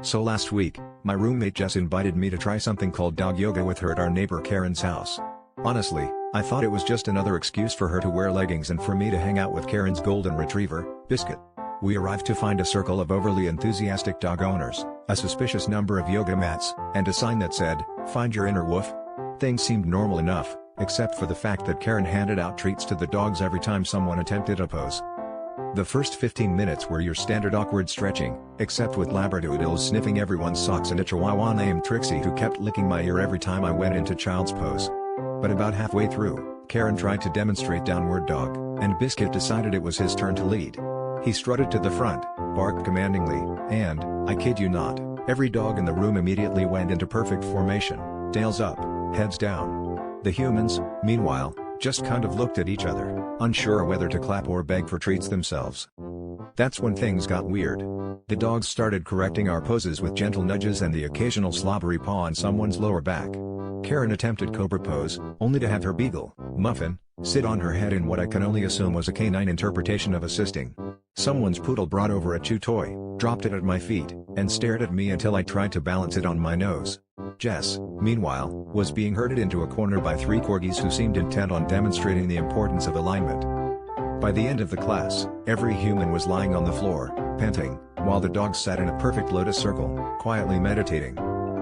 So last week, my roommate Jess invited me to try something called dog yoga with her at our neighbor Karen's house. Honestly, I thought it was just another excuse for her to wear leggings and for me to hang out with Karen's golden retriever, Biscuit. We arrived to find a circle of overly enthusiastic dog owners, a suspicious number of yoga mats, and a sign that said, "Find your inner wolf." Things seemed normal enough, except for the fact that Karen handed out treats to the dogs every time someone attempted a pose. The first 15 minutes were your standard awkward stretching, except with Labradoodles sniffing everyone's socks and a chihuahua named Trixie who kept licking my ear every time I went into child's pose. But about halfway through, Karen tried to demonstrate downward dog, and Biscuit decided it was his turn to lead. He strutted to the front, barked commandingly, and, I kid you not, every dog in the room immediately went into perfect formation, tails up, heads down. The humans, meanwhile, just kind of looked at each other, unsure whether to clap or beg for treats themselves. That's when things got weird. The dogs started correcting our poses with gentle nudges and the occasional slobbery paw on someone's lower back. Karen attempted cobra pose, only to have her beagle, Muffin, sit on her head in what I can only assume was a canine interpretation of assisting. Someone's poodle brought over a chew toy, dropped it at my feet, and stared at me until I tried to balance it on my nose. Jess, meanwhile, was being herded into a corner by 3 corgis who seemed intent on demonstrating the importance of alignment. By the end of the class, every human was lying on the floor, panting, while the dogs sat in a perfect lotus circle, quietly meditating.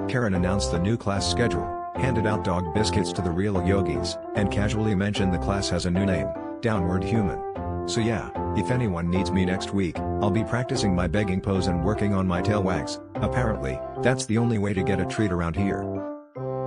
Karen announced the new class schedule, handed out dog biscuits to the real yogis, and casually mentioned the class has a new name, Downward Human. So yeah, if anyone needs me next week, I'll be practicing my begging pose and working on my tail wags. Apparently, that's the only way to get a treat around here.